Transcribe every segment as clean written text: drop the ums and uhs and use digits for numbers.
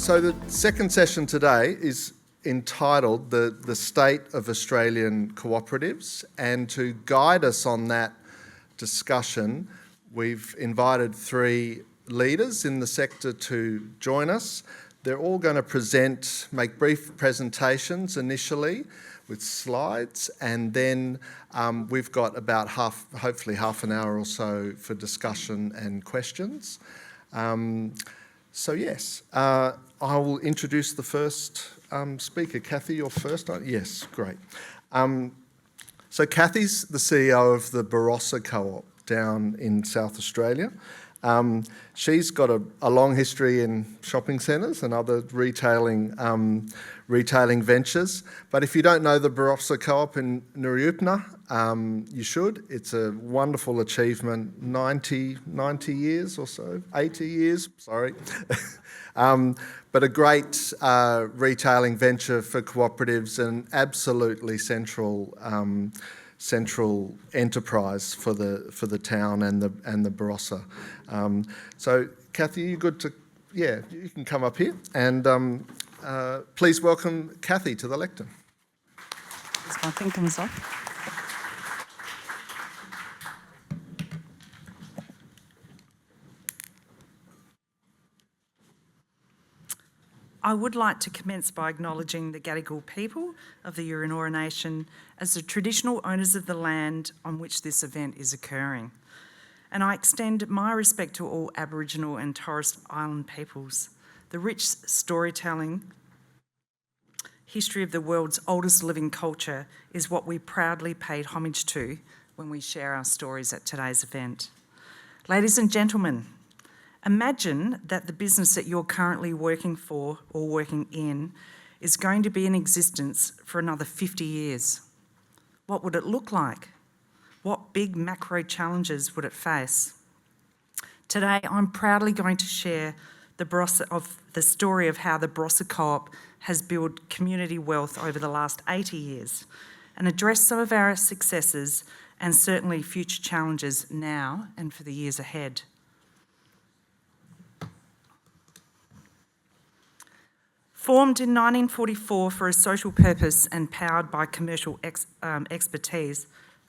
So the second session today is entitled the State of Australian Co-operatives, and to guide us on that discussion, we've invited three leaders in the sector to join us. They're all going to make brief presentations initially with slides, and then we've got about hopefully half an hour or so for discussion and questions. So yes, I will introduce the first speaker. Cathy, you're first? Yes, great. So Cathy's the CEO of the Barossa Co-op down in South Australia. She's got a long history in shopping centres and other retailing ventures. But if you don't know the Barossa Co-op in Nuriootna, you should. It's a wonderful achievement, 90 years or so, 80 years, sorry. But a great retailing venture for cooperatives and absolutely central enterprise for the town and the Barossa. So Cathy, you good to? Yeah, you can come up here and please welcome Cathy to the lectern. Is my thing comes off? I would like to commence by acknowledging the Gadigal people of the Eora Nation as the traditional owners of the land on which this event is occurring. And I extend my respect to all Aboriginal and Torres Island peoples. The rich storytelling history of the world's oldest living culture is what we proudly paid homage to when we share our stories at today's event. Ladies and gentlemen, imagine that the business that you're currently working for or working in is going to be in existence for another 50 years. What would it look like? What big macro challenges would it face? Today, I'm proudly going to share the story of how the Barossa Co-op has built community wealth over the last 80 years and address some of our successes and certainly future challenges now and for the years ahead. Formed in 1944 for a social purpose and powered by commercial expertise,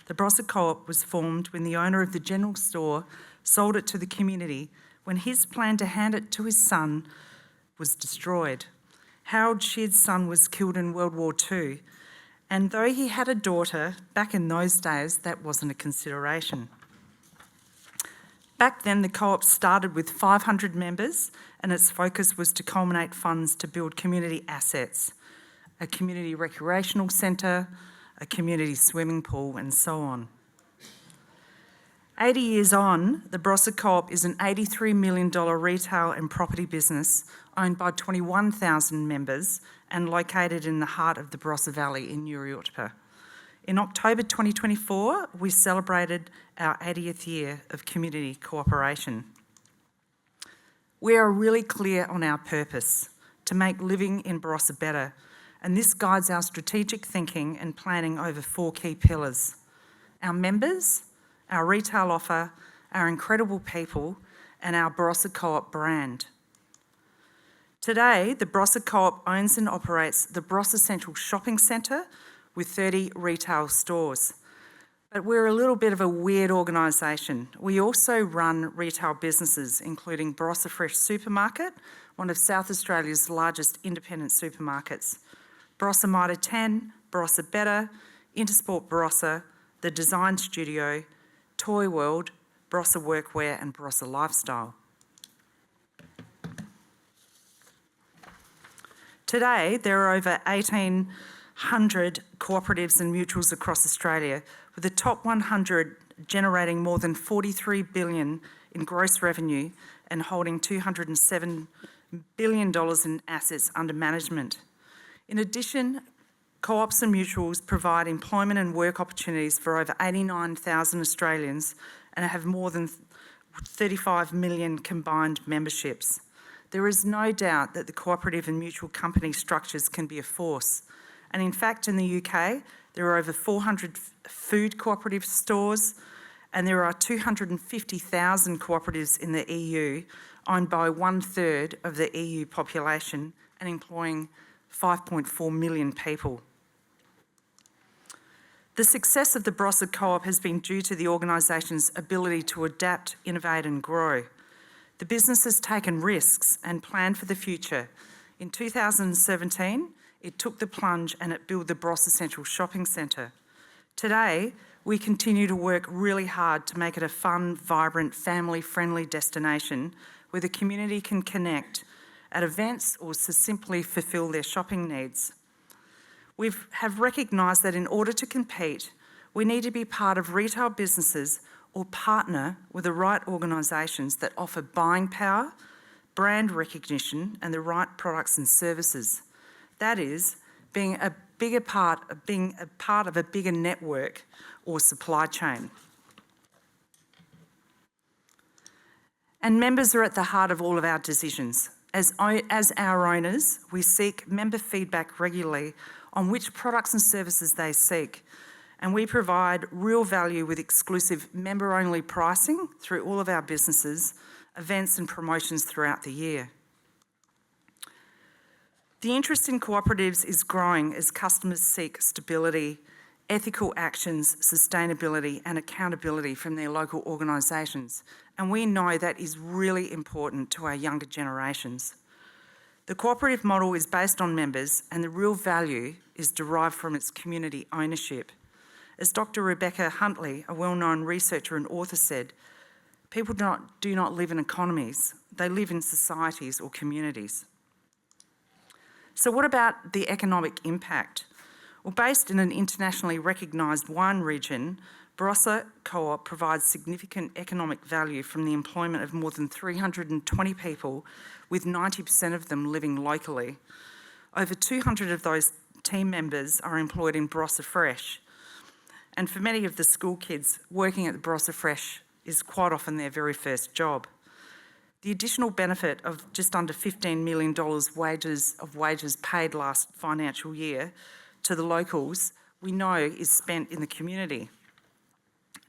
the Barossa Co-op was formed when the owner of the general store sold it to the community when his plan to hand it to his son was destroyed. Harold Sheard's son was killed in World War II, and though he had a daughter, back in those days that wasn't a consideration. Back then, the co-op started with 500 members and its focus was to culminate funds to build community assets, a community recreational centre, a community swimming pool and so on. 80 years on, the Barossa Co-op is an $83 million retail and property business owned by 21,000 members and located in the heart of the Barossa Valley in Nuriootpa. In October 2024, we celebrated our 80th year of community cooperation. We are really clear on our purpose, to make living in Barossa better, and this guides our strategic thinking and planning over four key pillars: our members, our retail offer, our incredible people, and our Barossa Co-op brand. Today, the Barossa Co-op owns and operates the Barossa Central Shopping Centre with 30 retail stores. But we're a little bit of a weird organisation. We also run retail businesses, including Barossa Fresh Supermarket, one of South Australia's largest independent supermarkets, Barossa Mitre 10, Barossa Better, Intersport Barossa, The Design Studio, Toy World, Barossa Workwear and Barossa Lifestyle. Today, there are over 1,800 cooperatives and mutuals across Australia, with the top 100 generating more than $43 billion in gross revenue and holding $207 billion in assets under management. In addition, co-ops and mutuals provide employment and work opportunities for over 89,000 Australians and have more than 35 million combined memberships. There is no doubt that the cooperative and mutual company structures can be a force. And in fact, in the UK, there are over 400 food cooperative stores and there are 250,000 cooperatives in the EU, owned by 1/3 of the EU population and employing 5.4 million people. The success of the Barossa Co-op has been due to the organisation's ability to adapt, innovate and grow. The business has taken risks and planned for the future. In 2017, it took the plunge and it built the Barossa Central Shopping Centre. Today, we continue to work really hard to make it a fun, vibrant, family-friendly destination where the community can connect at events or to simply fulfil their shopping needs. We have recognised that in order to compete, we need to be part of retail businesses or partner with the right organisations that offer buying power, brand recognition and the right products and services. That is, being a part of a bigger network or supply chain. And members are at the heart of all of our decisions. As our owners, we seek member feedback regularly on which products and services they seek, and we provide real value with exclusive member-only pricing through all of our businesses, events and promotions throughout the year. The interest in cooperatives is growing as customers seek stability, ethical actions, sustainability and accountability from their local organisations, and we know that is really important to our younger generations. The cooperative model is based on members and the real value is derived from its community ownership. As Dr. Rebecca Huntley, a well-known researcher and author said, people do not live in economies, they live in societies or communities. So what about the economic impact? Well, based in an internationally recognised wine region, Barossa Co-op provides significant economic value from the employment of more than 320 people, with 90% of them living locally. Over 200 of those team members are employed in Barossa Fresh. And for many of the school kids, working at the Barossa Fresh is quite often their very first job. The additional benefit of just under $15 million wages paid last financial year to the locals, we know is spent in the community.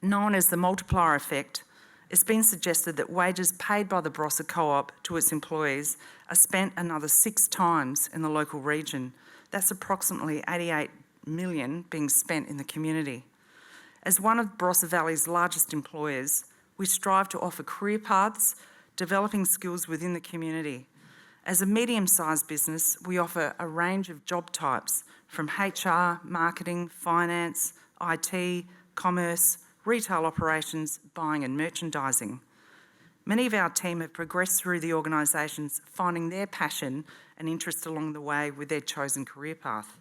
Known as the multiplier effect, it's been suggested that wages paid by the Barossa Co-op to its employees are spent another 6 times in the local region. That's approximately $88 million being spent in the community. As one of Barossa Valley's largest employers, we strive to offer career paths, developing skills within the community. As a medium-sized business, we offer a range of job types from HR, marketing, finance, IT, commerce, retail operations, buying and merchandising. Many of our team have progressed through the organisations, finding their passion and interest along the way with their chosen career path.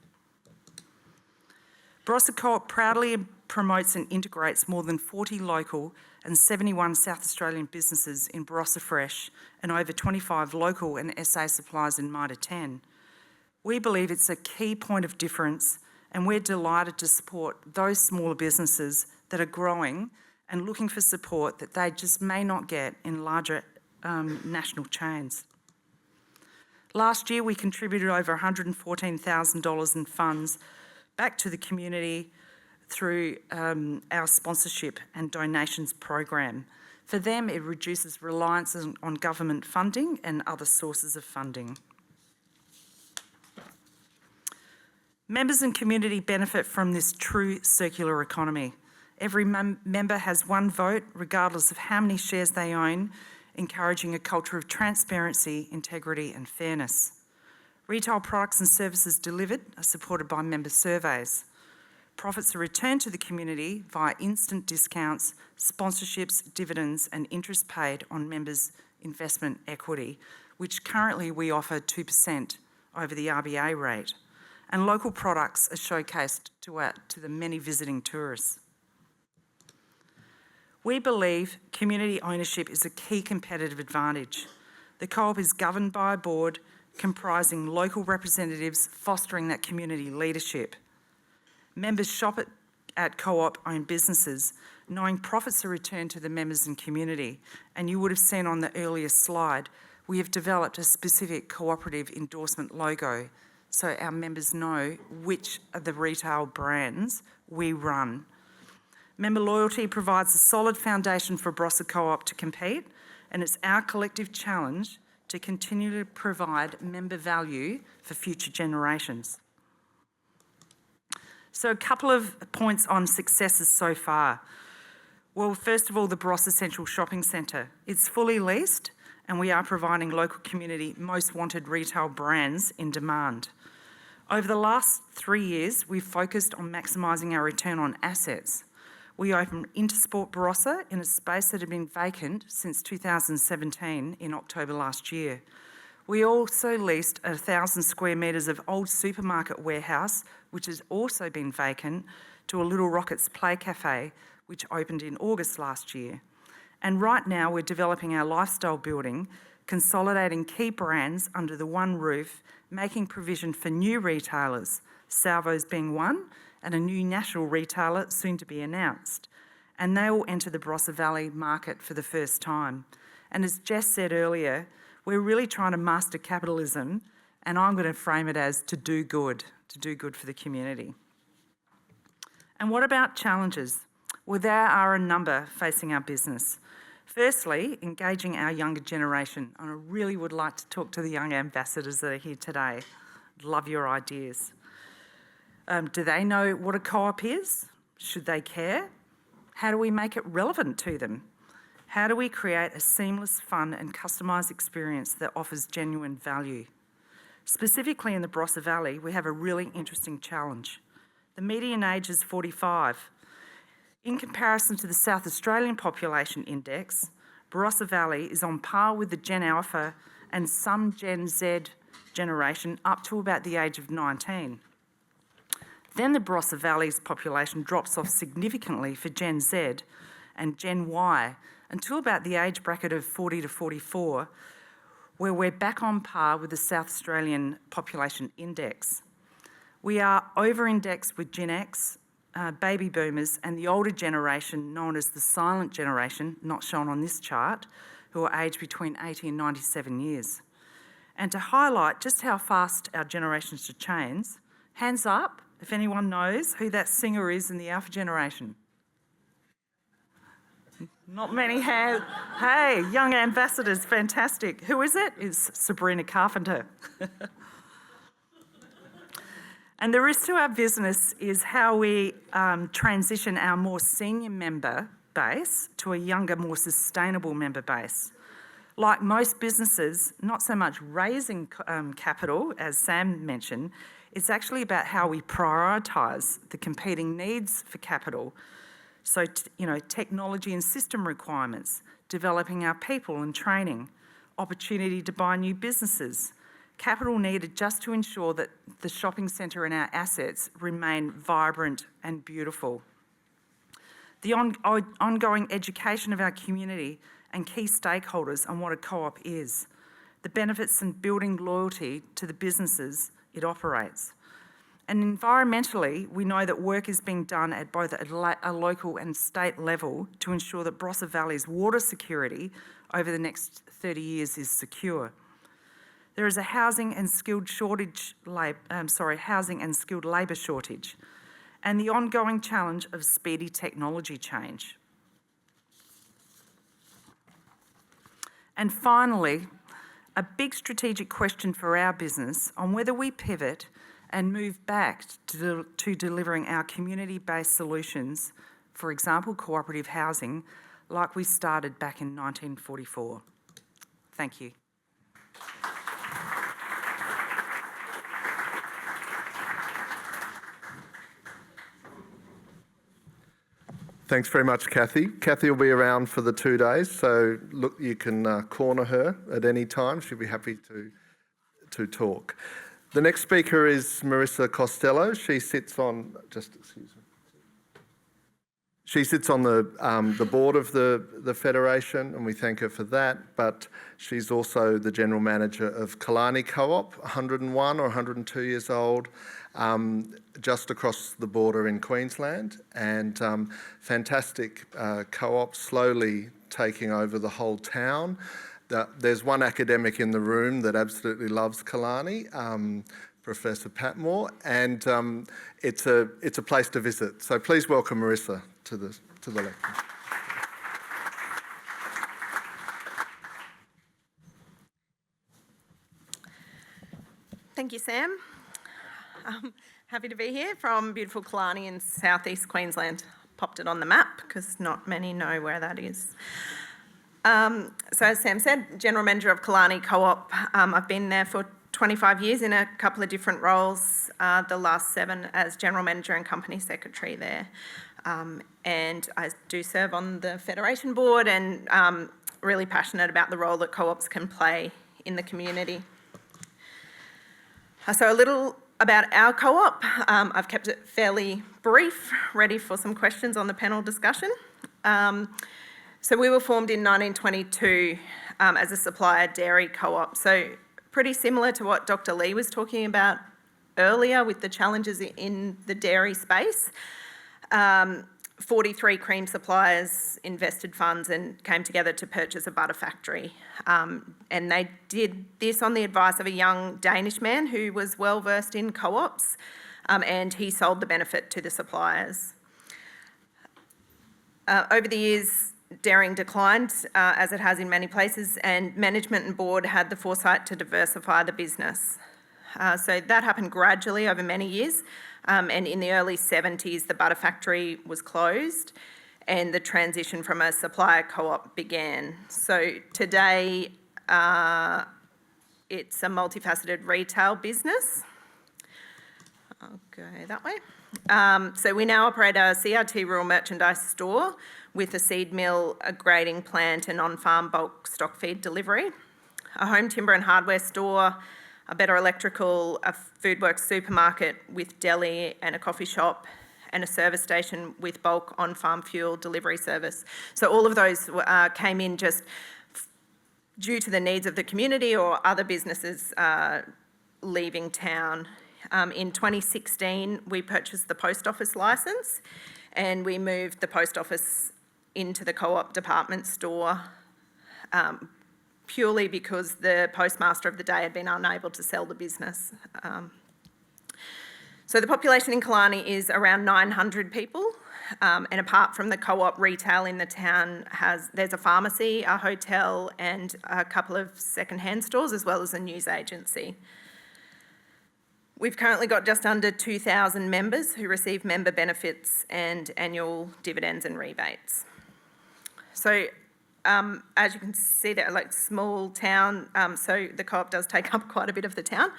Barossa Co-op proudly promotes and integrates more than 40 local and 71 South Australian businesses in Barossa Fresh and over 25 local and SA suppliers in Mitre 10. We believe it's a key point of difference and we're delighted to support those smaller businesses that are growing and looking for support that they just may not get in larger national chains. Last year we contributed over $114,000 in funds back to the community through our sponsorship and donations program. For them, it reduces reliance on government funding and other sources of funding. Members and community benefit from this true circular economy. Every member has one vote, regardless of how many shares they own, encouraging a culture of transparency, integrity and fairness. Retail products and services delivered are supported by member surveys. Profits are returned to the community via instant discounts, sponsorships, dividends and interest paid on members' investment equity, which currently we offer 2% over the RBA rate. And local products are showcased to the many visiting tourists. We believe community ownership is a key competitive advantage. The Co-op is governed by a board comprising local representatives fostering that community leadership. Members shop at Co-op-owned businesses, knowing profits are returned to the members and community. And you would have seen on the earlier slide, we have developed a specific cooperative endorsement logo so our members know which of the retail brands we run. Member loyalty provides a solid foundation for Barossa Co-op to compete, and it's our collective challenge to continue to provide member value for future generations. So a couple of points on successes so far. Well, first of all, the Barossa Central Shopping Centre. It's fully leased, and we are providing local community most wanted retail brands in demand. Over the last 3 years, we've focused on maximising our return on assets. We opened Intersport Barossa in a space that had been vacant since 2017 in October last year. We also leased 1,000 square metres of old supermarket warehouse, which has also been vacant, to a Little Rockets Play Cafe, which opened in August last year. And right now we're developing our lifestyle building, consolidating key brands under the one roof, making provision for new retailers, Salvo's being one, and a new national retailer soon to be announced. And they will enter the Barossa Valley market for the first time. And as Jess said earlier, we're really trying to master capitalism, and I'm going to frame it as to do good for the community. And what about challenges? Well, there are a number facing our business. Firstly, engaging our younger generation. And I really would like to talk to the young ambassadors that are here today. Love your ideas. Do they know what a co-op is? Should they care? How do we make it relevant to them? How do we create a seamless, fun and customised experience that offers genuine value? Specifically in the Barossa Valley, we have a really interesting challenge. The median age is 45. In comparison to the South Australian Population Index, Barossa Valley is on par with the Gen Alpha and some Gen Z generation up to about the age of 19. Then the Barossa Valley's population drops off significantly for Gen Z and Gen Y until about the age bracket of 40 to 44, where we're back on par with the South Australian Population Index. We are over-indexed with Gen X, baby boomers, and the older generation known as the silent generation, not shown on this chart, who are aged between 80 and 97 years. And to highlight just how fast our generations should change, hands up if anyone knows who that singer is in the Alpha generation. Not many have. Hey, young ambassadors, fantastic. Who is it? It's Sabrina Carpenter. And the risk to our business is how we transition our more senior member base to a younger, more sustainable member base. Like most businesses, not so much raising capital, as Sam mentioned, it's actually about how we prioritise the competing needs for capital. So, technology and system requirements, developing our people and training, opportunity to buy new businesses, capital needed just to ensure that the shopping centre and our assets remain vibrant and beautiful. The ongoing education of our community and key stakeholders on what a co-op is, the benefits and building loyalty to the businesses it operates. And environmentally, we know that work is being done at both a local and state level to ensure that Barossa Valley's water security over the next 30 years is secure. There is a housing and skilled labour shortage, and the ongoing challenge of speedy technology change. And finally, a big strategic question for our business on whether we pivot and move back to delivering our community-based solutions, for example, cooperative housing, like we started back in 1944. Thank you. Thanks very much, Cathy. Cathy will be around for the 2 days, so look, you can corner her at any time. She'll be happy to talk. The next speaker is Marissa Costello. She sits on the board of the Federation, and we thank her for that, but she's also the General Manager of Killarney Co-op, 101 or 102 years old, just across the border in Queensland, and fantastic co-op, slowly taking over the whole town. There's one academic in the room that absolutely loves Killarney, Professor Patmore, and it's a place to visit. So please welcome Marissa to the lecture. Thank you, Sam. Happy to be here from beautiful Killarney in southeast Queensland. Popped it on the map because not many know where that is. So as Sam said, General Manager of Killarney Co-op. I've been there for 25 years in a couple of different roles, the last 7 as General Manager and Company Secretary there. And I do serve on the Federation Board and really passionate about the role that co-ops can play in the community. So a little about our co-op. I've kept it fairly brief, ready for some questions on the panel discussion. So we were formed in 1922 as a supplier dairy co-op. So pretty similar to what Dr. Lee was talking about earlier with the challenges in the dairy space. 43 cream suppliers invested funds and came together to purchase a butter factory. And they did this on the advice of a young Danish man who was well versed in co-ops, and he sold the benefit to the suppliers. Over the years, dairying declined, as it has in many places, and management and board had the foresight to diversify the business. So that happened gradually over many years, and in the early 70s, the butter factory was closed and the transition from a supplier co-op began. So today, it's a multifaceted retail business. I'll go that way. So we now operate a CRT rural merchandise store with a seed mill, a grading plant and on-farm bulk stock feed delivery, a home timber and hardware store, a Better Electrical, a Foodworks supermarket with deli and a coffee shop, and a service station with bulk on-farm fuel delivery service. So all of those came in just due to the needs of the community or other businesses leaving town. In 2016, we purchased the post office licence and we moved the post office into the co-op department store purely because the postmaster of the day had been unable to sell the business. So the population in Killarney is around 900 people, and apart from the co-op, retail in the town there's a pharmacy, a hotel and a couple of second-hand stores as well as a news agency. We've currently got just under 2,000 members who receive member benefits and annual dividends and rebates. So as you can see, they're like small town, so the co-op does take up quite a bit of the town.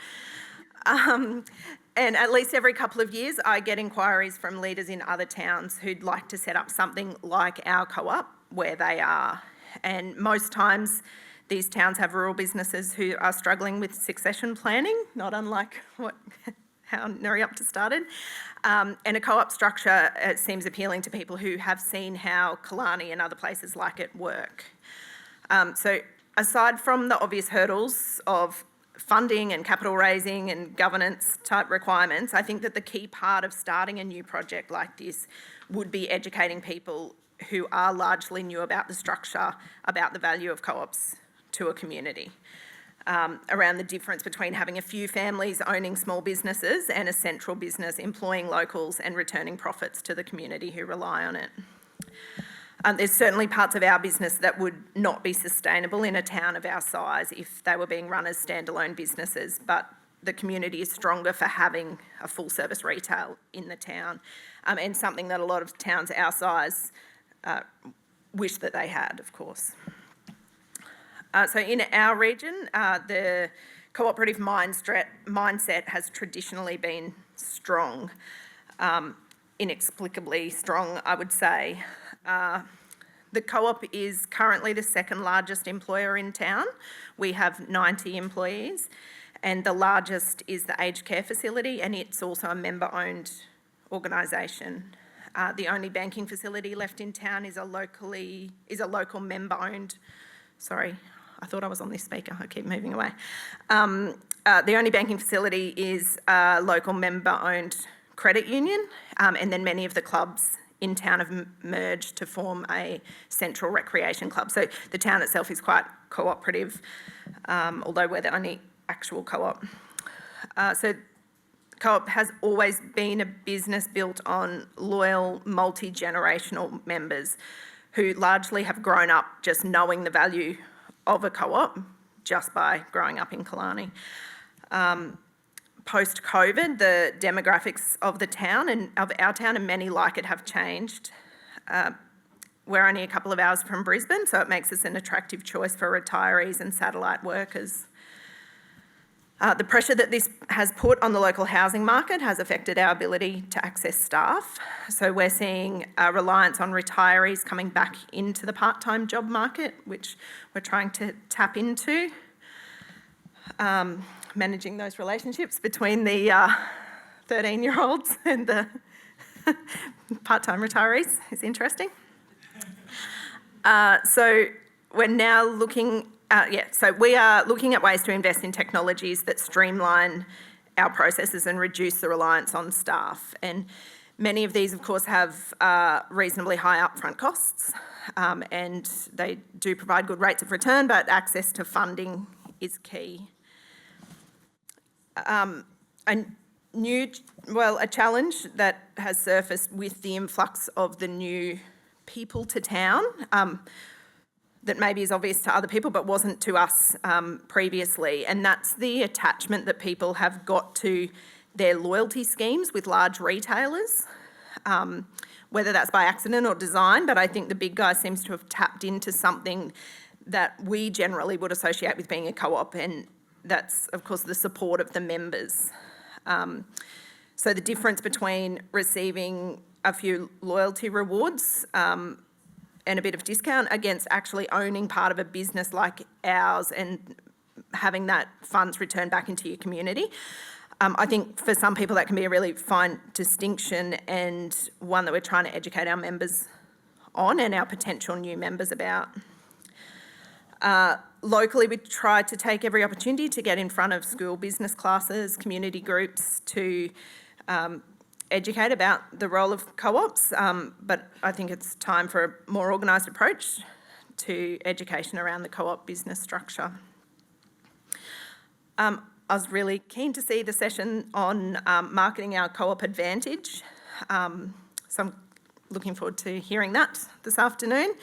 And at least every couple of years, I get inquiries from leaders in other towns who'd like to set up something like our co-op where they are. And most times, these towns have rural businesses who are struggling with succession planning, not unlike how Nurriupta started. And a co-op structure seems appealing to people who have seen how Killarney and other places like it work. So aside from the obvious hurdles of funding and capital raising and governance type requirements, I think that the key part of starting a new project like this would be educating people who are largely new about the structure, about the value of co-ops to a community, around the difference between having a few families owning small businesses and a central business employing locals and returning profits to the community who rely on it. There's certainly parts of our business that would not be sustainable in a town of our size if they were being run as standalone businesses, but the community is stronger for having a full service retail in the town, and something that a lot of towns our size wish that they had, of course. So in our region, the cooperative mindset has traditionally been strong, inexplicably strong, I would say. The co-op is currently the second largest employer in town. We have 90 employees, and the largest is the aged care facility, and it's also a member-owned organisation. The only banking facility left in town is a local member-owned. Sorry, I thought I was on this speaker. I keep moving away. The only banking facility is a local member-owned credit union, and then many of the clubs in town have merged to form a central recreation club. So the town itself is quite cooperative, although we're the only actual co-op. So Co-op has always been a business built on loyal, multi-generational members who largely have grown up just knowing the value of a co-op just by growing up in Killarney. Post-COVID, the demographics of the town and of our town and many like it have changed. We're only a couple of hours from Brisbane, so it makes us an attractive choice for retirees and satellite workers. The pressure that this has put on the local housing market has affected our ability to access staff. So we're seeing a reliance on retirees coming back into the part-time job market, which we're trying to tap into. Managing those relationships between the 13-year-olds and the part-time retirees is interesting. So we're now looking, so we are looking at ways to invest in technologies that streamline our processes and reduce the reliance on staff. And many of these, of course, have reasonably high upfront costs, and they do provide good rates of return, but access to funding is key. A challenge that has surfaced with the influx of the new people to town, that maybe is obvious to other people but wasn't to us previously, and that's the attachment that people have got to their loyalty schemes with large retailers, whether that's by accident or design, but I think the big guy seems to have tapped into something that we generally would associate with being a co-op, and that's, of course, the support of the members. So the difference between receiving a few loyalty rewards and a bit of discount against actually owning part of a business like ours and having that funds returned back into your community. I think for some people that can be a really fine distinction, and one that we're trying to educate our members on and our potential new members about. Locally, we try to take every opportunity to get in front of school business classes, community groups, to educate about the role of co-ops, but I think it's time for a more organised approach to education around the co-op business structure. I was really keen to see the session on marketing our co-op advantage, so I'm looking forward to hearing that this afternoon.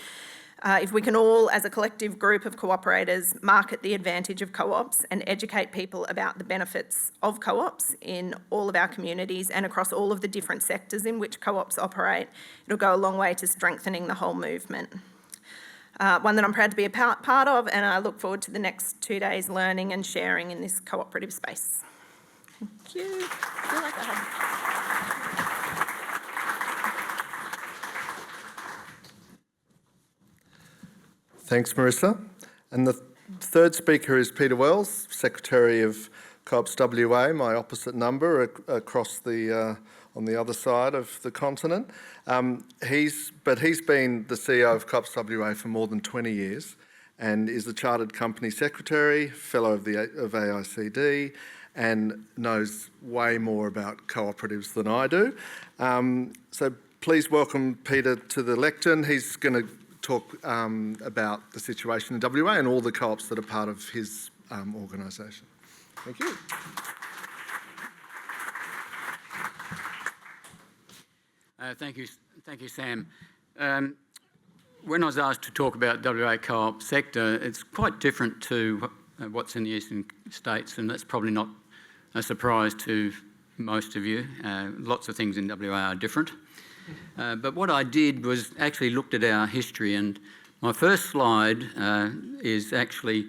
If we can all, as a collective group of cooperators, market the advantage of co-ops and educate people about the benefits of co-ops in all of our communities and across all of the different sectors in which co-ops operate, it'll go a long way to strengthening the whole movement. One that I'm proud to be a part of, and I look forward to the next 2 days learning and sharing in this cooperative space. Thank you. I feel like I have... Thanks, Marissa. And the third speaker is Peter Wells, Secretary of Co-ops WA, my opposite number across the on the other side of the continent. He's been the CEO of Co-ops WA for more than 20 years and is the Chartered Company Secretary, Fellow of AICD, and knows way more about cooperatives than I do. So please welcome Peter to the lectern. He's going to talk about the situation in WA and all the co-ops that are part of his organisation. Thank you. Thank you, Sam. When I was asked to talk about WA co-op sector, it's quite different to what's in the eastern states, and that's probably not a surprise to most of you. Lots of things in WA are different. But what I did was actually looked at our history, and my first slide is actually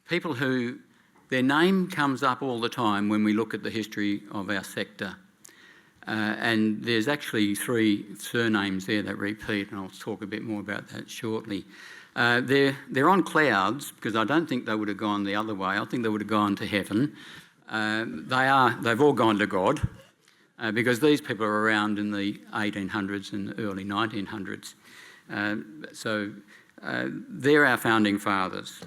people who their name comes up all the time when we look at the history of our sector. And there's actually 3 surnames there that repeat, and I'll talk a bit more about that shortly. They're on clouds because I don't think they would have gone the other way. I think they would have gone to heaven. They've all gone to God. Because these people are around in the 1800s and early 1900s. So they're our founding fathers.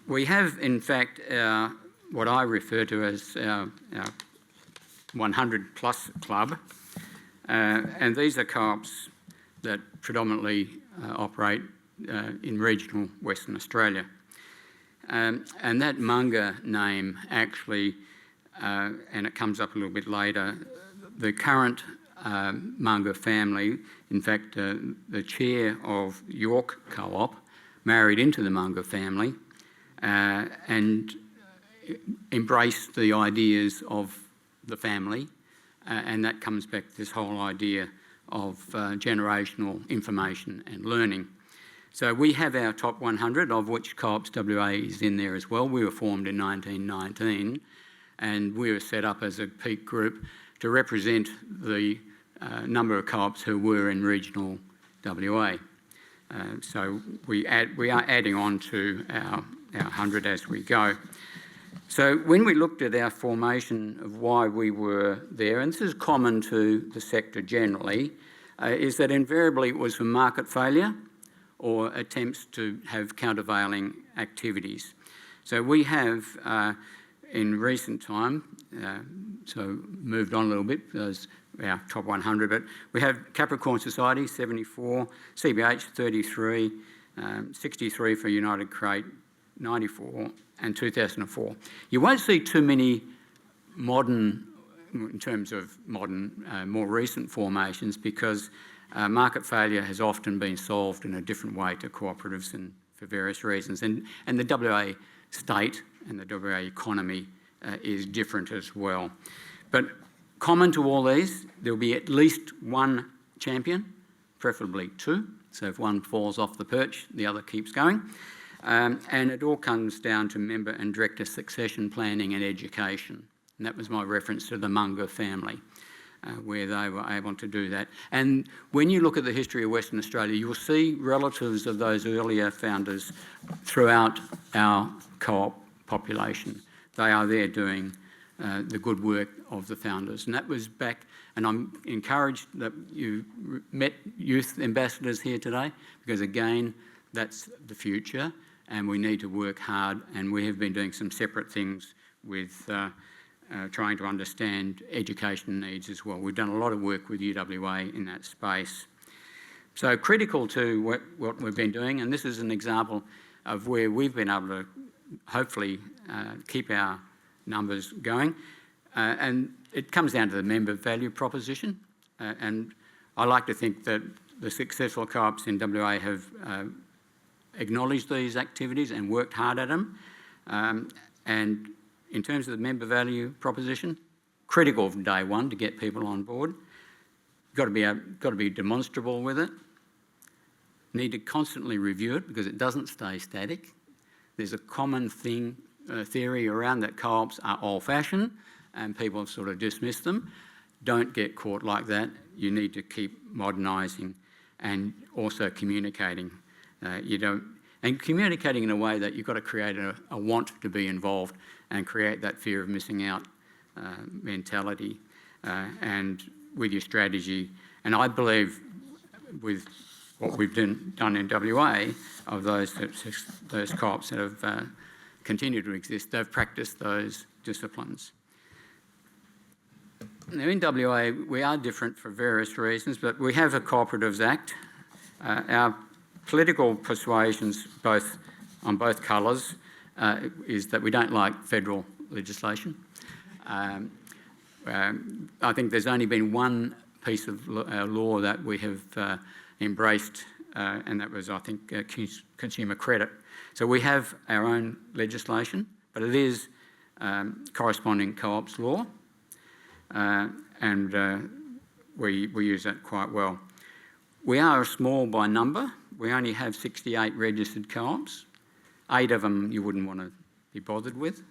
We have, in fact, what I refer to as our 100 plus club, and these are co-ops that predominantly operate in regional Western Australia. And that Munga name actually and it comes up a little bit later. The current Munger family, in fact, the chair of York Co-op, married into the Munger family and embraced the ideas of the family, and that comes back to this whole idea of generational information and learning. So we have our top 100, of which Co-ops WA is in there as well. We were formed in 1919, and we were set up as a peak group to represent the number of co-ops who were in regional WA. So we are adding on to our 100 as we go. So when we looked at our formation of why we were there, and this is common to the sector generally, is that invariably it was for market failure or attempts to have countervailing activities. So we have, in recent time, so moved on a little bit, those our top 100, but we have Capricorn Society, 74, CBH, 33, 63 for United Crate, 94, and 2004. You won't see too many modern, in terms of modern, more recent formations, because market failure has often been solved in a different way to cooperatives and for various reasons. And the WA state and the WA economy is different as well. But common to all these, there'll be at least one champion, preferably two. So if one falls off the perch, the other keeps going. And it all comes down to member and director succession planning and education. And that was my reference to the Munger family, where they were able to do that. And when you look at the history of Western Australia, you'll see relatives of those earlier founders throughout our co-op population. They are there doing the good work of the founders. And that was back, and I'm encouraged that you met youth ambassadors here today, because again, that's the future, and we need to work hard, and we have been doing some separate things with trying to understand education needs as well. We've done a lot of work with UWA in that space. So critical to what we've been doing, and this is an example of where we've been able to hopefully keep our numbers going, and it comes down to the member value proposition, and I like to think that the successful co-ops in WA have acknowledged these activities and worked hard at them, and in terms of the member value proposition, critical from day one to get people on board. Got to be demonstrable with it. Need to constantly review it because it doesn't stay static. There's a common theory around that co-ops are old-fashioned and people have sort of dismissed them. Don't get caught like that. You need to keep modernising and also communicating. And communicating in a way that you've got to create a want to be involved and create that fear of missing out mentality and with your strategy. And I believe with what we've done in WA of those co-ops that have continued to exist, they've practiced those disciplines. Now in WA, we are different for various reasons, but we have a Cooperatives Act. Our political persuasions, on both colours, is that we don't like federal legislation. I think there's only been one piece of law that we have embraced, and that was, I think, consumer credit. So we have our own legislation, but it is corresponding co-ops law, and we use that quite well. We are small by number. We only have 68 registered co-ops. 8 of them you wouldn't want to be bothered with.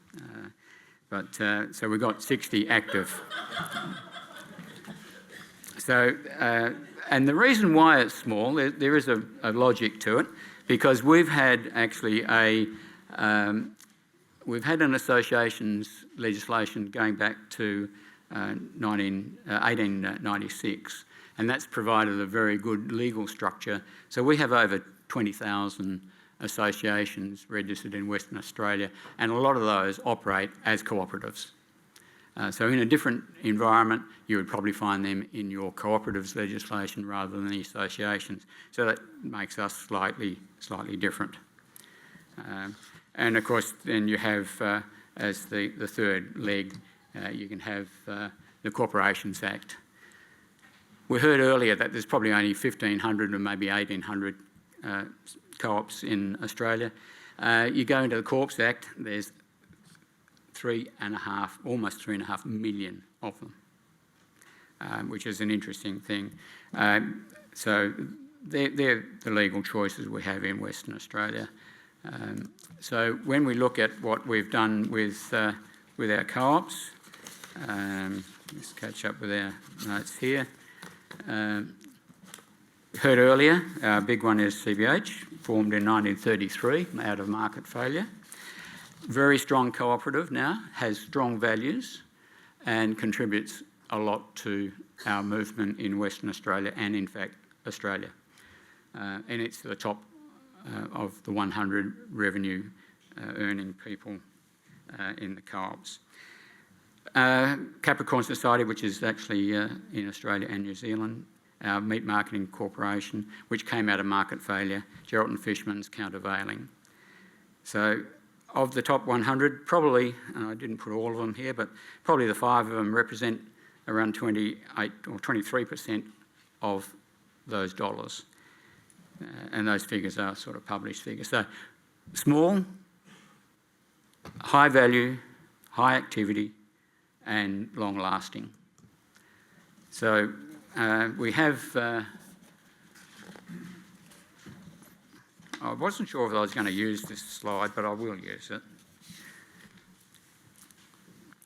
So we've got 60 active. So, and the reason why it's small, there is a logic to it, because we've had actually we've had an associations legislation going back to 1896, and that's provided a very good legal structure. So we have over 20,000 associations registered in Western Australia, and a lot of those operate as cooperatives. So in a different environment, you would probably find them in your cooperatives legislation rather than the associations. So that makes us slightly different. And of course, then you have, as the third leg, you can have the Corporations Act. We heard earlier that there's probably only 1,500 or maybe 1,800 co-ops in Australia. You go into the Corps Act, there's almost 3.5 million of them, which is an interesting thing. So they're the legal choices we have in Western Australia. So when we look at what we've done with our co-ops, let's catch up with our notes here. Heard earlier, our big one is CBH, formed in 1933 out of market failure. Very strong cooperative now, has strong values and contributes a lot to our movement in Western Australia and in fact Australia. And it's the top of the 100 revenue earning people in the co-ops. Capricorn Society, which is actually in Australia and New Zealand, our Meat Marketing Corporation, which came out of market failure, Geraldton Fishman's countervailing. So of the top 100, probably, and I didn't put all of them here, but probably the 5 of them represent around 28 or 23% of those dollars. And those figures are sort of published figures. So small, high value, high activity, and long lasting. So we have, I wasn't sure if I was going to use this slide, but I will use it.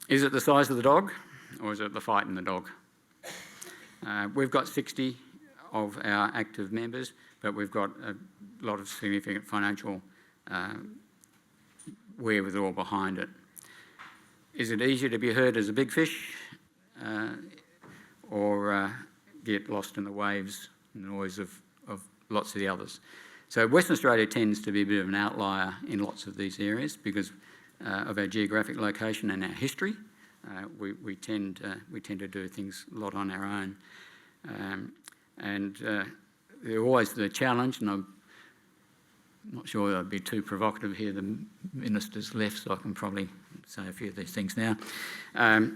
Is it the size of the dog or is it the fight in the dog? We've got 60 of our active members, but we've got a lot of significant financial wherewithal behind it. Is it easier to be heard as a big fish or get lost in the waves and noise of lots of the others? So Western Australia tends to be a bit of an outlier in lots of these areas because of our geographic location and our history. We tend to do things a lot on our own. And there's always the challenge, and I'm not sure I'd be too provocative here, the minister's left, so I can probably say a few of these things now, that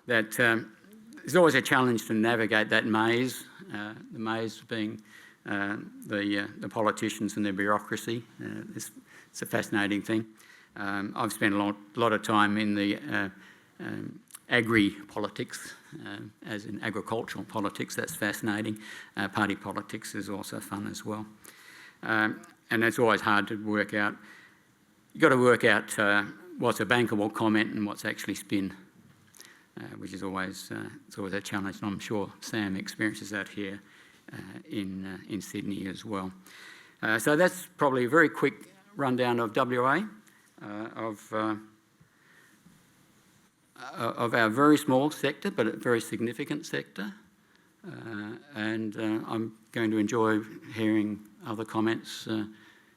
there's always a challenge to navigate that maze, the maze being the politicians and their bureaucracy. It's a fascinating thing. I've spent a lot of time in the agri-politics, as in agricultural politics. That's fascinating. Party politics is also fun as well. And it's always hard to work out. You've got to work out what's a bankable comment and what's actually spin, which is always it's always a challenge, and I'm sure Sam experiences that here in Sydney as well. So that's probably a very quick rundown of WA, of our very small sector, but a very significant sector. And I'm going to enjoy hearing other comments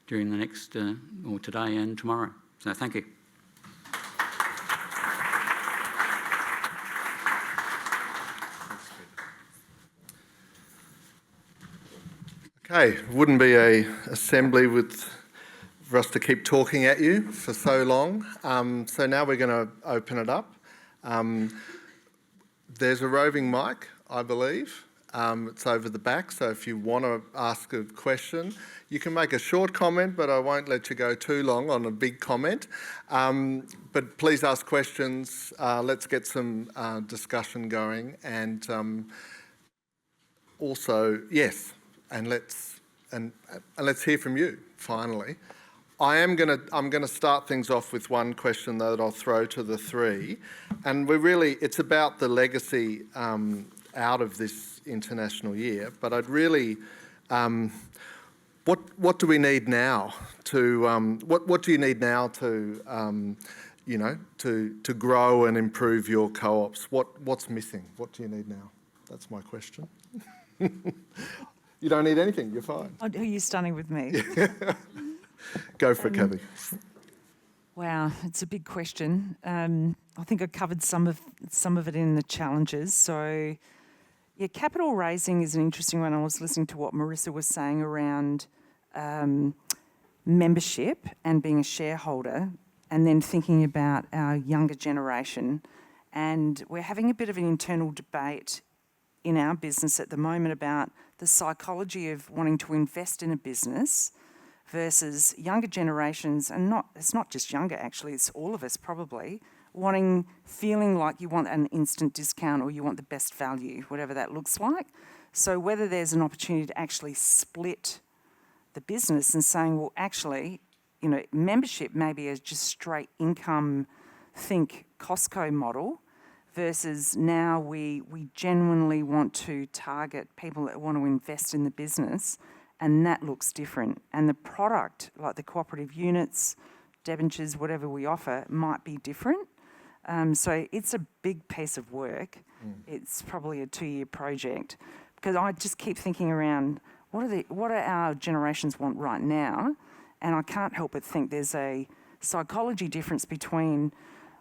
during the next, or today and tomorrow. So thank you. Okay, wouldn't be a assembly for us to keep talking at you for so long. So now we're going to open it up. There's a roving mic, I believe. It's over the back, so if you want to ask a question, you can make a short comment, but I won't let you go too long on a big comment. But please ask questions. Let's get some discussion going, and also, yes, and let's hear from you finally. I'm gonna start things off with one question though that I'll throw to the three, and it's about the legacy out of this international year. But I'd really, what do we need now to what do you need now to to grow and improve your co-ops? What's missing? What do you need now? That's my question. You don't need anything. You're fine. Are you starting with me? Go for it, Cathy. Wow, it's a big question. I think I covered some of it in the challenges. So, yeah, capital raising is an interesting one. I was listening to what Marissa was saying around membership and being a shareholder, and then thinking about our younger generation And we're having a bit of an internal debate in our business at the moment about the psychology of wanting to invest in a business versus younger generations, and it's not just younger actually, it's all of us probably, feeling like you want an instant discount or you want the best value, whatever that looks like. So whether there's an opportunity to actually split the business and saying, well, actually, membership maybe is just straight income, think Costco model, versus now we genuinely want to target people that want to invest in the business, and that looks different. And the product, like the cooperative units, debentures, whatever we offer, might be different. So it's a big piece of work. It's probably a 2-year project, because I just keep thinking around what do our generations want right now, and I can't help but think there's a psychology difference between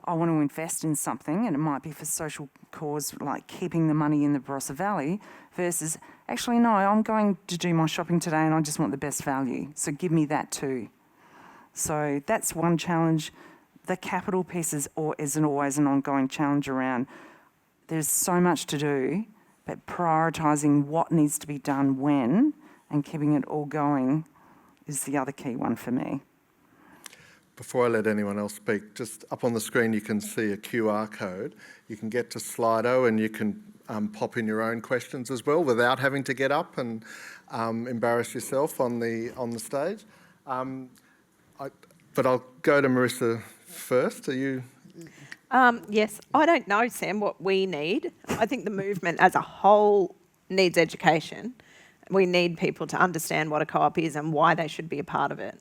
I want to invest in something, and it might be for social cause like keeping the money in the Barossa Valley, versus actually no, I'm going to do my shopping today and I just want the best value, so give me that too. So that's one challenge. The capital piece isn't always an ongoing challenge around. There's so much to do, but prioritising what needs to be done when and keeping it all going is the other key one for me. Before I let anyone else speak, just up on the screen you can see a QR code. You can get to Slido and you can pop in your own questions as well without having to get up and embarrass yourself on the stage. But I'll go to Marissa first. Are you? Yes, I don't know, Sam, what we need. I think the movement as a whole needs education. We need people to understand what a co-op is and why they should be a part of it.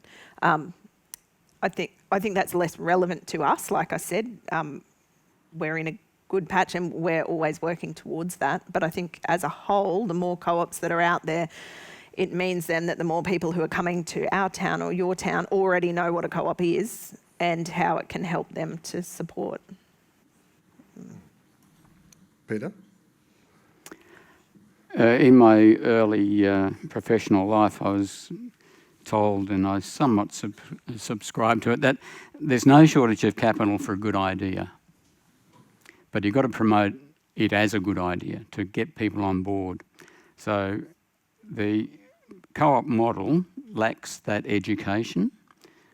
I think that's less relevant to us. Like I said, we're in a good patch and we're always working towards that. But I think as a whole, the more co-ops that are out there, it means then that the more people who are coming to our town or your town already know what a co-op is and how it can help them to support. Peter? In my early professional life, I was told, and I somewhat subscribe to it, that there's no shortage of capital for a good idea. But you've got to promote it as a good idea to get people on board. So the co-op model lacks that education.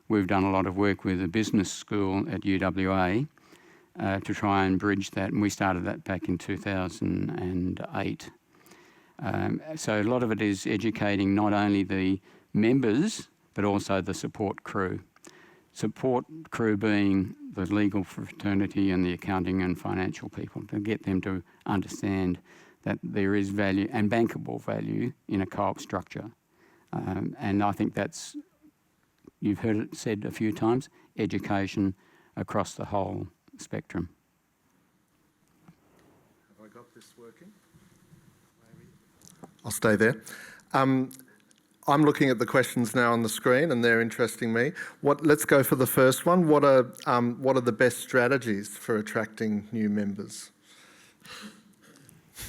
We've done a lot of work with a business school at UWA to try and bridge that, and we started that back in 2008. So a lot of it is educating not only the members, but also the support crew. Support crew being the legal fraternity and the accounting and financial people, to get them to understand that there is value and bankable value in a co-op structure. And I think that's, you've heard it said a few times, education across the whole spectrum. Have I got this working? Maybe. I'll stay there. I'm looking at the questions now on the screen, and they're interesting me. Let's go for the first one. What are the best strategies for attracting new members?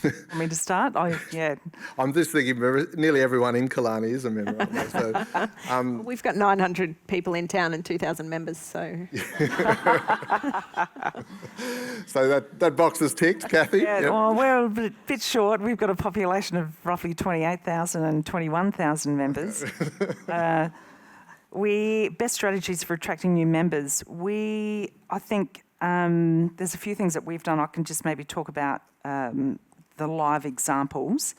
Want me to start? Yeah. I'm just thinking nearly everyone in Killarney is a member, aren't they? So, We've got 900 people in town and 2,000 members, so... So that box is ticked, Cathy? Yeah, Yep. well, we're a bit short. We've got a population of roughly 28,000 and 21,000 members. Best strategies for attracting new members. I think there's a few things that we've done. I can just maybe talk about the live examples.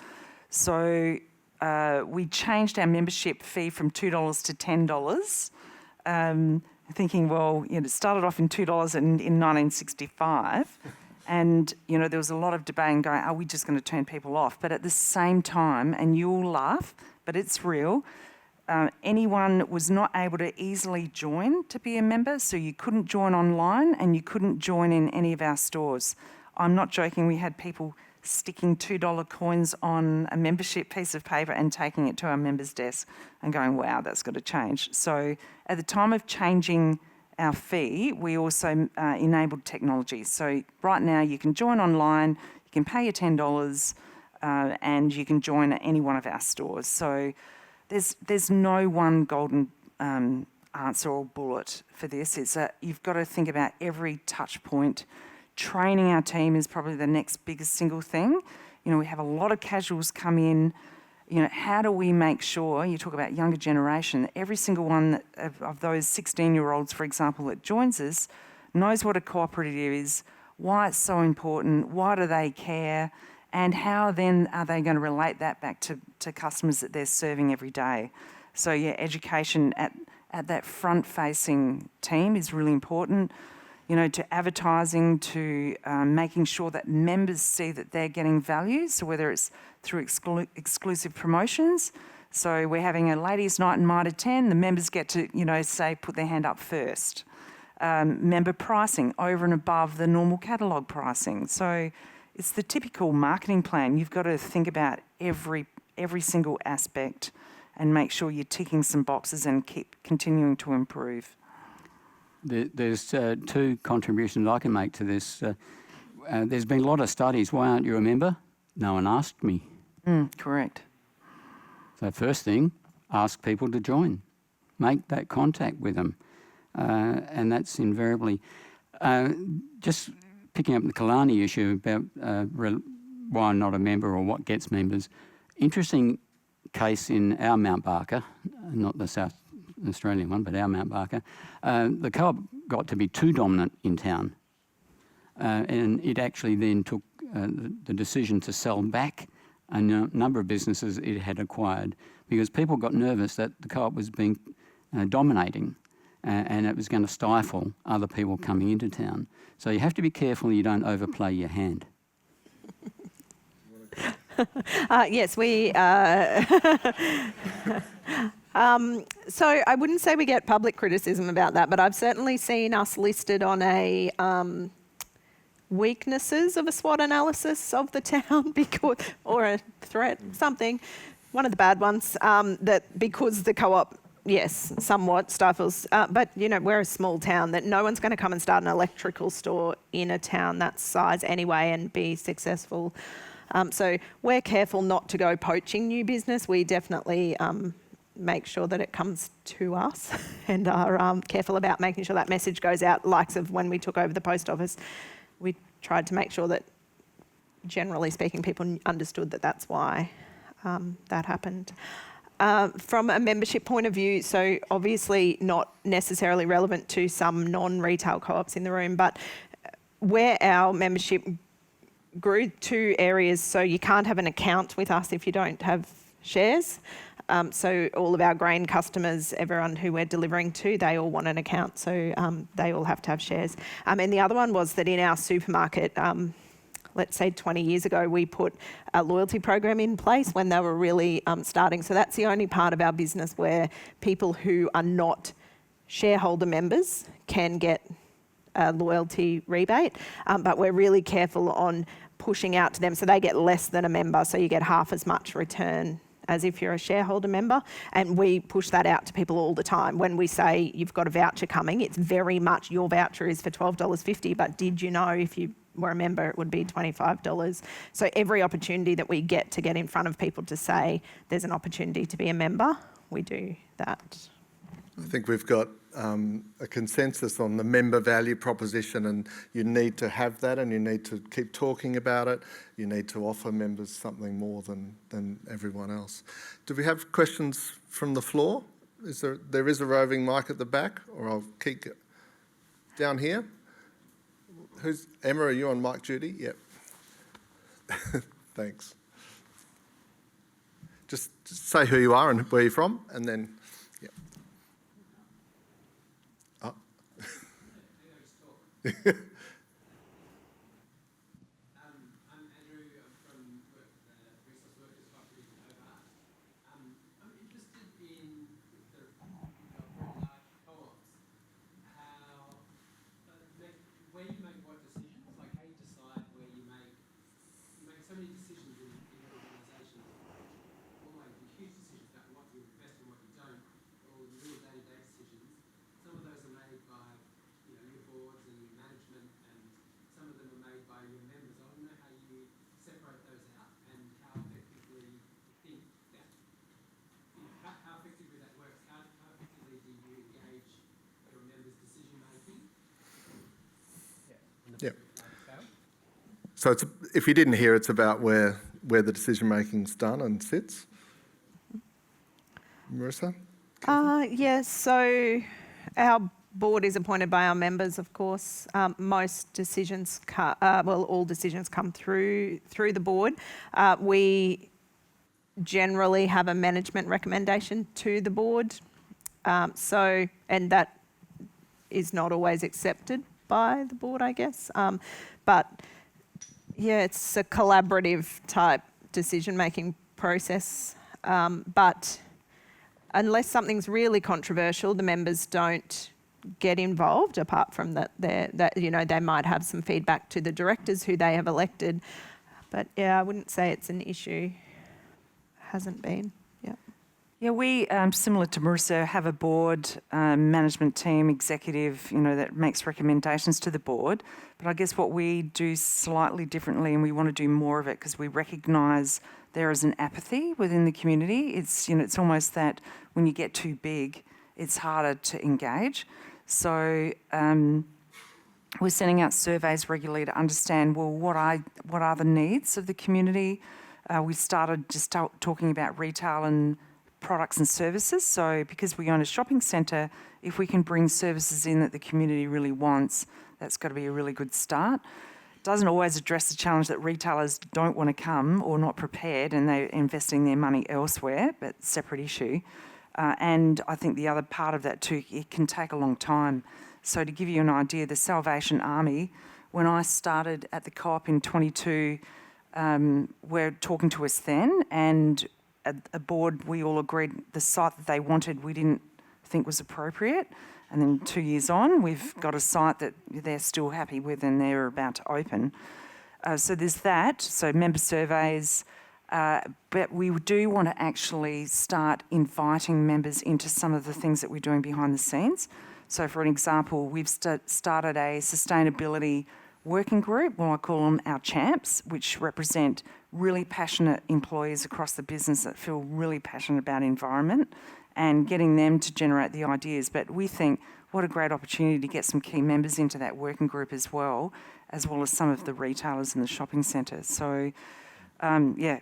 So we changed our membership fee from $2 to $10. Thinking, well, it started off in $2 in 1965, and there was a lot of debate and going, are we just going to turn people off? But at the same time, and you'll laugh, but it's real, anyone was not able to easily join to be a member, so you couldn't join online and you couldn't join in any of our stores. I'm not joking, we had people sticking $2 coins on a membership piece of paper and taking it to our members' desk and going, wow, that's got to change. So at the time of changing our fee, we also enabled technology. So right now you can join online, you can pay your $10 and you can join at any one of our stores. So there's no one golden answer or bullet for this. You've got to think about every touch point training our team is probably the next biggest single thing. You know, we have a lot of casuals come in. You know, how do we make sure, you talk about younger generation, every single one of those 16-year-olds, for example, that joins us knows what a cooperative is, why it's so important, why do they care, and how then are they going to relate that back to customers that they're serving every day. So yeah, education at that front-facing team is really important. You know, to advertising, to making sure that members see that they're getting value. So whether it's through exclusive promotions, so we're having a ladies' night in Mitre 10, the members get to, you know, say, put their hand up first. Member pricing over and above the normal catalogue pricing. So it's the typical marketing plan. You've got to think about every single aspect and make sure you're ticking some boxes and keep continuing to improve. There's two contributions I can make to this. There's been a lot of studies. Why aren't you a member? No one asked me. Correct. So first thing, ask people to join. Make that contact with them. And that's invariably... just picking up the Killarney issue about why I'm not a member or what gets members. Interesting case in our Mount Barker, not the South Australian one, but our Mount Barker, the co-op got to be too dominant in town, and it actually then took the decision to sell back a number of businesses it had acquired because people got nervous that the co-op was being dominating and it was going to stifle other people coming into town. So you have to be careful you don't overplay your hand. Yes, we... so I wouldn't say we get public criticism about that, but I've certainly seen us listed on a weaknesses of a SWOT analysis of the town or a threat, something, one of the bad ones, that because the co-op, yes, somewhat stifles, but you know, we're a small town that no one's going to come and start an electrical store in a town that size anyway and be successful. So we're careful not to go poaching new business. We definitely make sure that it comes to us and are careful about making sure that message goes out, likes of when we took over the post office. We tried to make sure that, generally speaking, people understood that that's why that happened. From a membership point of view, so obviously not necessarily relevant to some non-retail co-ops in the room, but where our membership grew to areas, so you can't have an account with us if you don't have shares. So all of our grain customers, everyone who we're delivering to, they all want an account, so they all have to have shares. And the other one was that in our supermarket, let's say 20 years ago, we put a loyalty program in place when they were really starting. So that's the only part of our business where people who are not shareholder members can get a loyalty rebate, but we're really careful on pushing out to them so they get less than a member, so you get half as much return as if you're a shareholder member, and we push that out to people all the time. When we say you've got a voucher coming, it's very much your voucher is for $12.50, but did you know if you were a member it would be $25? So every opportunity that we get to get in front of people to say there's an opportunity to be a member, we do that. I think we've got a consensus on the member value proposition, and you need to have that and you need to keep talking about it. You need to offer members something more than everyone else. Do we have questions from the floor? There is a roving mic at the back, or I'll keep down here. Emma, are you on mic duty? Yep. Thanks. Just say who you are and where you're from, and then... I'm Andrew from Resource Workers Cooperative in Hobart. I'm interested in the large co-ops, how where you make what decisions, like how you decide where you make so many decisions in organisations, all like huge decisions about what you invest and what you don't, or the real day-to-day decisions. Some of those are made by your boards and your management, and some of them are made by your members. I want to know how you separate those out and how effectively you think that, how effectively that works. How effectively do you engage your members' decision making? Yeah. So if you didn't hear, it's about where the decision-making's done and sits. Marissa? Yes, so our board is appointed by our members, of course. Most decisions, all decisions come through the board. We generally have a management recommendation to the board. And that is not always accepted by the board, I guess. But yeah, it's a collaborative type decision-making process. But unless something's really controversial, the members don't get involved, apart from that they might have some feedback to the directors who they have elected. But yeah, I wouldn't say it's an issue. Hasn't been. Yeah. Yeah, we, similar to Marissa, have a board, management team, executive, that makes recommendations to the board. But I guess what we do slightly differently, and we want to do more of it because we recognise there is an apathy within the community. It's, it's almost that when you get too big, it's harder to engage. So we're sending out surveys regularly to understand, well, what are the needs of the community? We started just talking about retail and products and services. So because we own a shopping centre, if we can bring services in that the community really wants, that's got to be a really good start. It doesn't always address the challenge that retailers don't want to come or not prepared and they're investing their money elsewhere, but separate issue. And I think the other part of that too, it can take a long time. So to give you an idea, the Salvation Army, when I started at the co-op in 22, were talking to us then, and at a board we all agreed the site that they wanted we didn't think was appropriate. And then 2 years on, we've got a site that they're still happy with and they're about to open. So there's that, so member surveys, but we do want to actually start inviting members into some of the things that we're doing behind the scenes. So for an example, we've started a sustainability working group, well, I call them our champs, which represent really passionate employees across the business that feel really passionate about environment, and getting them to generate the ideas. But we think what a great opportunity to get some key members into that working group as well as some of the retailers in the shopping centres. So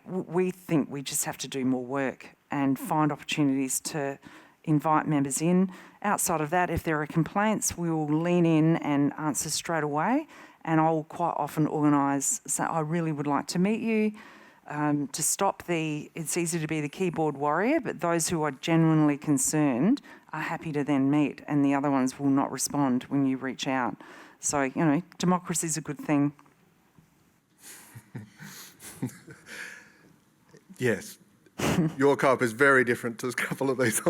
we think we just have to do more work and find opportunities to invite members in. Outside of that, if there are complaints, we will lean in and answer straight away. And I'll quite often organise, so I really would like to meet you to stop it's easy to be the keyboard warrior, but those who are genuinely concerned are happy to then meet, and the other ones will not respond when you reach out. So, democracy is a good thing. Yes. Your co-op is very different to a couple of these.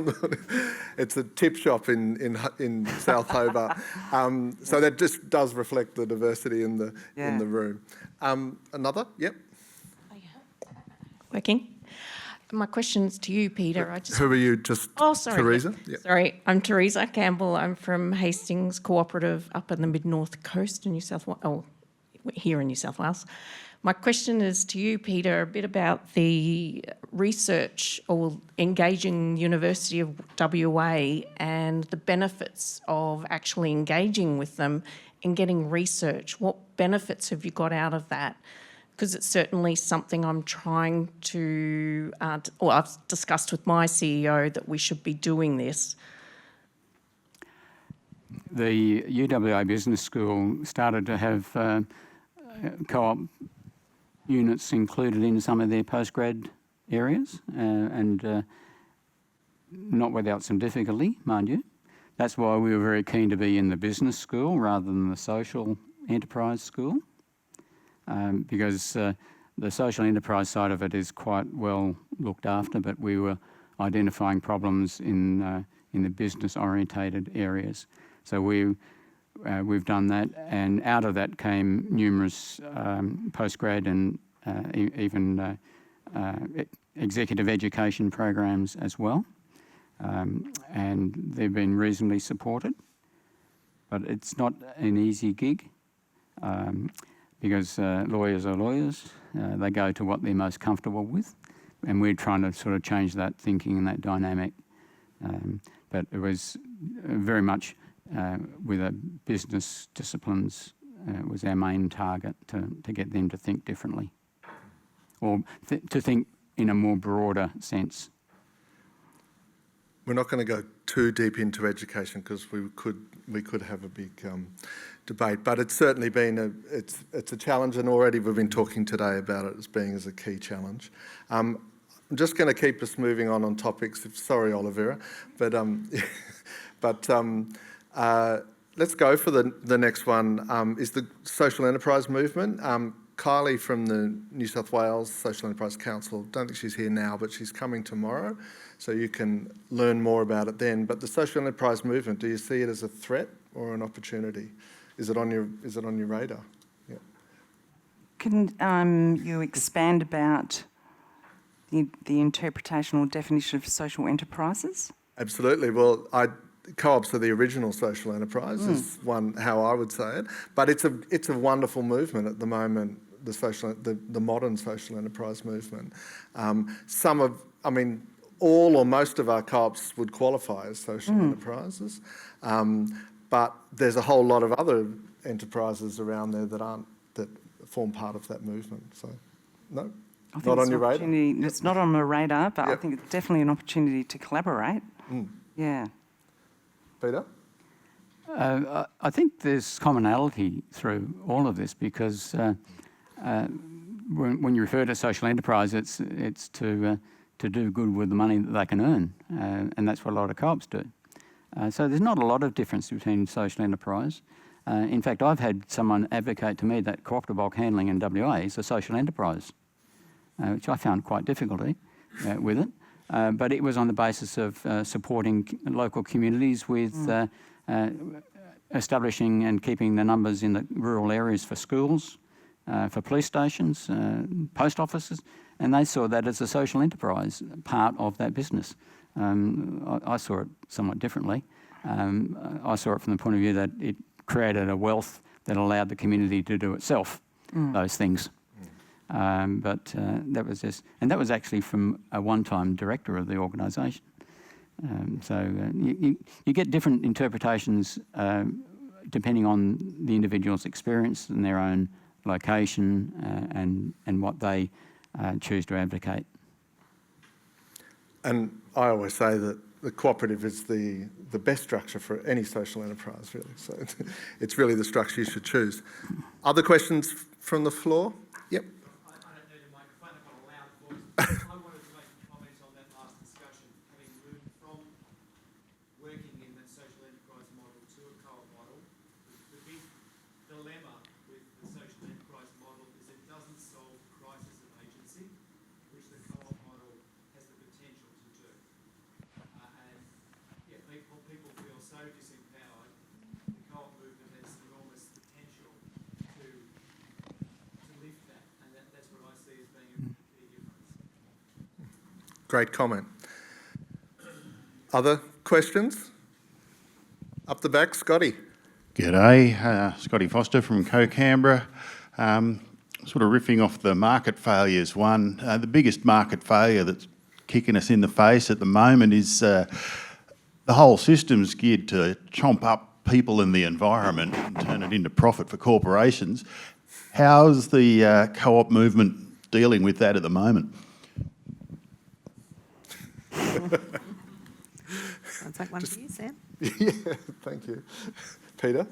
It's a tip shop in South Hobart, so that just does reflect the diversity in the room. Another, yep. Working. My question's to you, Peter. Who are you? Just sorry. Teresa. Yep. Sorry, I'm Teresa Campbell. I'm from Hastings Co-operative up in the mid-north coast in New South Wales. Oh, here in New South Wales. My question is to you, Peter, a bit about the research or engaging University of WA and the benefits of actually engaging with them and getting research. What benefits have you got out of that? Because it's certainly something I'm trying to, I've discussed with my CEO that we should be doing this. The UWA Business School started to have co-op units included in some of their postgrad areas, and not without some difficulty, mind you. That's why we were very keen to be in the business school rather than the social enterprise school, because the social enterprise side of it is quite well looked after, but we were identifying problems in the business-orientated areas. So we've done that, and out of that came numerous postgrad and even executive education programs as well, and they've been reasonably supported. But it's not an easy gig because lawyers are lawyers. They go to what they're most comfortable with, and we're trying to sort of change that thinking and that dynamic. But it was very much with a business disciplines was our main target, to get them to think differently, or to think in a more broader sense. We're not going to go too deep into education because we could have a big debate, but it's certainly been it's a challenge, and already we've been talking today about it as being as a key challenge. I'm just going to keep us moving on topics. Sorry, Olivera, but let's go for the next one. Is the social enterprise movement. Kylie from the New South Wales Social Enterprise Council, don't think she's here now, but she's coming tomorrow, so you can learn more about it then. But the social enterprise movement, do you see it as a threat or an opportunity? Is it on your radar? Yeah. Can you expand about the interpretation or definition of social enterprises? Absolutely. Well, co-ops are the original social enterprise, is how I would say it. But it's a wonderful movement at the moment, the modern social enterprise movement. All or most of our co-ops would qualify as social enterprises, but there's a whole lot of other enterprises around there that form part of that movement. So, no, not on your radar. It's not on my radar, but I think it's definitely an opportunity to collaborate. Yeah. Peter? I think there's commonality through all of this, because when you refer to social enterprise, it's to do good with the money that they can earn, and that's what a lot of co-ops do. So there's not a lot of difference between social enterprise. In fact, I've had someone advocate to me that cooperative bulk handling in WA is a social enterprise, which I found quite difficulty with it. But it was on the basis of supporting local communities with establishing and keeping the numbers in the rural areas for schools, for police stations, post offices, and they saw that as a social enterprise, part of that business. I saw it somewhat differently. I saw it from the point of view that it created a wealth that allowed the community to do itself those things. But that was actually from a one-time director of the organisation. You get different interpretations depending on the individual's experience and their own location and what they choose to advocate. And I always say that the cooperative is the best structure for any social enterprise, really. So it's really the structure you should choose. Other questions from the floor? Yep. I don't need a microphone, I've got a loud voice. I wanted to make a comment on that last discussion, having moved from working in that social enterprise model to a co-op model. The big dilemma with the social enterprise model is it doesn't solve crisis of agency, which the co-op model has the potential to do. People feel so disempowered. The co-op movement has enormous potential to lift that, and that's what I see as being a key difference. Great comment. Other questions? Up the back, Scotty. G'day, Scotty Foster from Co-Canberra. Sort of riffing off the market failures one, the biggest market failure that's kicking us in the face at the moment is the whole system's geared to chomp up people in the environment and turn it into profit for corporations. How's the co-op movement dealing with that at the moment? I'll take one for you, Sam. Yeah, thank you. Peter?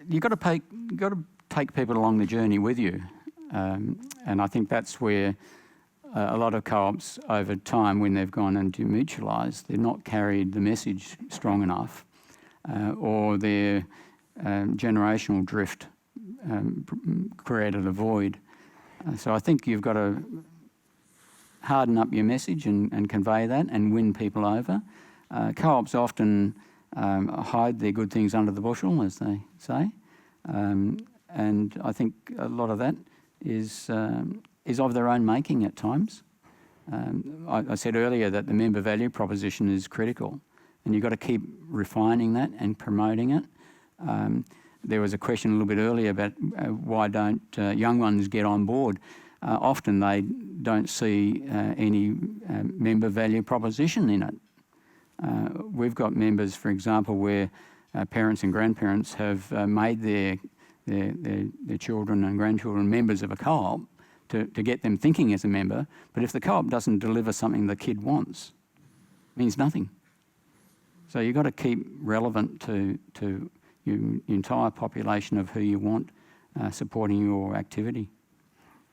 You've got to take people along the journey with you, and I think that's where a lot of co-ops over time, when they've gone and demutualised, they've not carried the message strong enough, or their generational drift created a void. So I think you've got to harden up your message and convey that and win people over. Co-ops often hide their good things under the bushel, as they say, and I think a lot of that is of their own making at times. I said earlier that the member value proposition is critical, and you've got to keep refining that and promoting it. There was a question a little bit earlier about why don't young ones get on board. Often they don't see any member value proposition in it. We've got members, for example, where parents and grandparents have made their children and grandchildren members of a co-op to get them thinking as a member. But if the co-op doesn't deliver something the kid wants, it means nothing. So you've got to keep relevant to your entire population of who you want supporting your activity.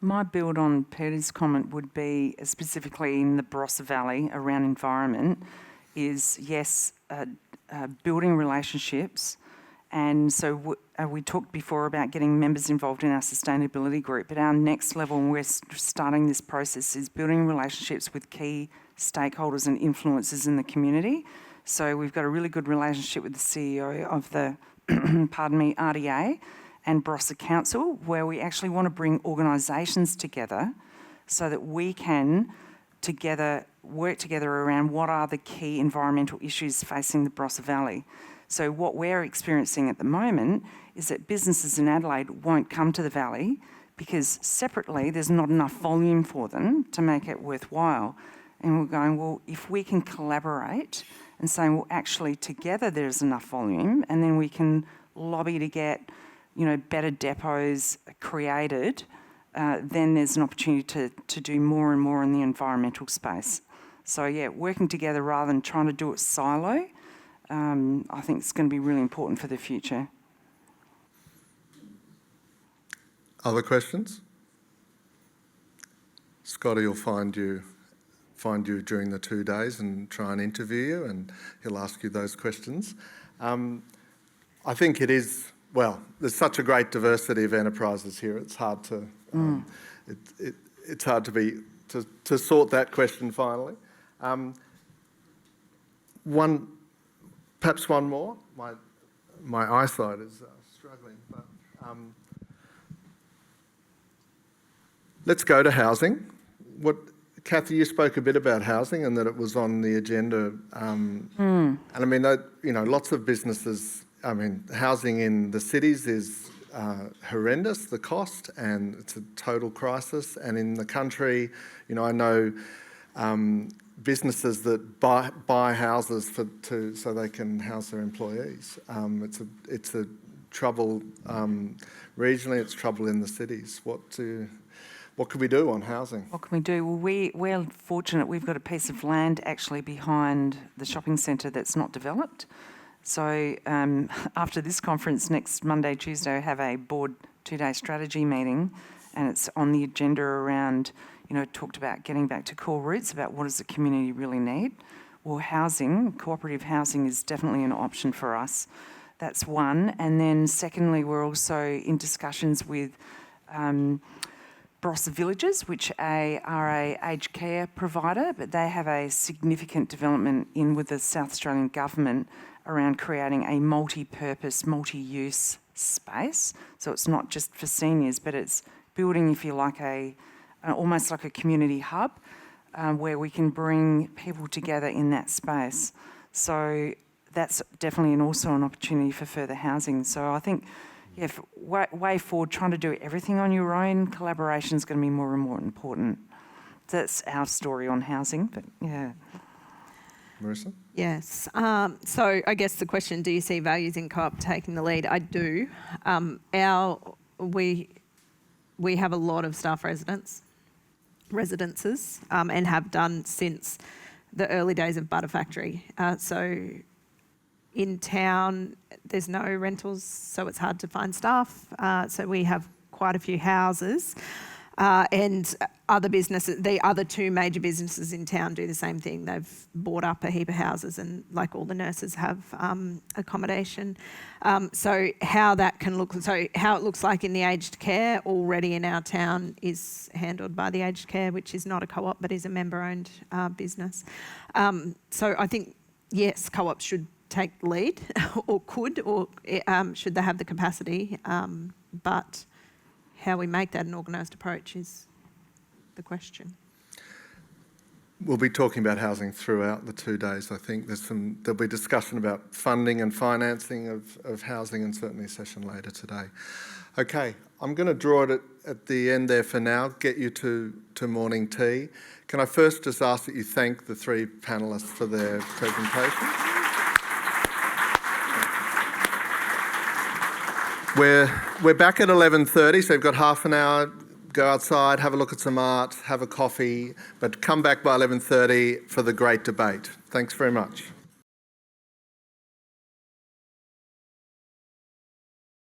My build on Peter's comment would be, specifically in the Barossa Valley around environment, is yes, building relationships. And so we talked before about getting members involved in our sustainability group, but our next level, and we're starting this process, is building relationships with key stakeholders and influencers in the community. So we've got a really good relationship with the CEO of the, RDA and Barossa Council, where we actually want to bring organisations together so that we can work together around what are the key environmental issues facing the Barossa Valley. So what we're experiencing at the moment is that businesses in Adelaide won't come to the Valley because separately there's not enough volume for them to make it worthwhile. And we're going, well, if we can collaborate and saying, well, actually together there's enough volume, and then we can lobby to get, better depots created, then there's an opportunity to do more and more in the environmental space. So yeah, working together rather than trying to do it silo, I think it's going to be really important for the future. Other questions? Scotty will find you during the 2 days and try and interview you, and he'll ask you those questions. I think it is, there's such a great diversity of enterprises here. It's hard to it's hard to sort that question finally. Perhaps one more. My eyesight is struggling, but let's go to housing. Cathy, you spoke a bit about housing and that it was on the agenda. And I mean, lots of businesses. I mean, housing in the cities is horrendous, the cost, and it's a total crisis. And in the country, I know businesses that buy houses so they can house their employees. It's a trouble regionally. It's trouble in the cities. What can we do on housing? What can we do? Well, we're fortunate. We've got a piece of land actually behind the shopping centre that's not developed. So after this conference next Monday, Tuesday, I have a board 2-day strategy meeting, and it's on the agenda around, talked about getting back to core roots, about what does the community really need. Well, housing, cooperative housing is definitely an option for us. That's one. And then secondly, we're also in discussions with Barossa Villages, which are a aged care provider, but they have a significant development in with the South Australian Government around creating a multi-purpose, multi-use space. So it's not just for seniors, but it's building, if you like, almost like a community hub where we can bring people together in that space. So that's definitely also an opportunity for further housing. So I think, way forward, trying to do everything on your own, collaboration is going to be more and more important. That's our story on housing, but yeah. Marissa? Yes. So I guess the question, do you see values in co-op taking the lead? I do. We have a lot of staff residences and have done since the early days of Butter Factory. So in town, there's no rentals, so it's hard to find staff. So we have quite a few houses. And other businesses, the other 2 major businesses in town do the same thing. They've bought up a heap of houses, and like all the nurses have accommodation. So how that can look, how it looks like in the aged care already in our town is handled by the aged care, which is not a co-op but is a member-owned business. So I think, yes, co-ops should take lead or could, or should they have the capacity, but how we make that an organised approach is the question. We'll be talking about housing throughout the 2 days. I think there'll be discussion about funding and financing of housing, and certainly a session later today. Okay, I'm going to draw it at the end there for now, get you to morning tea. Can I first just ask that you thank the 3 panellists for their presentation? We're back at 11:30, so you've got half an hour. Go outside, have a look at some art, have a coffee, but come back by 11:30 for the great debate. Thanks very much.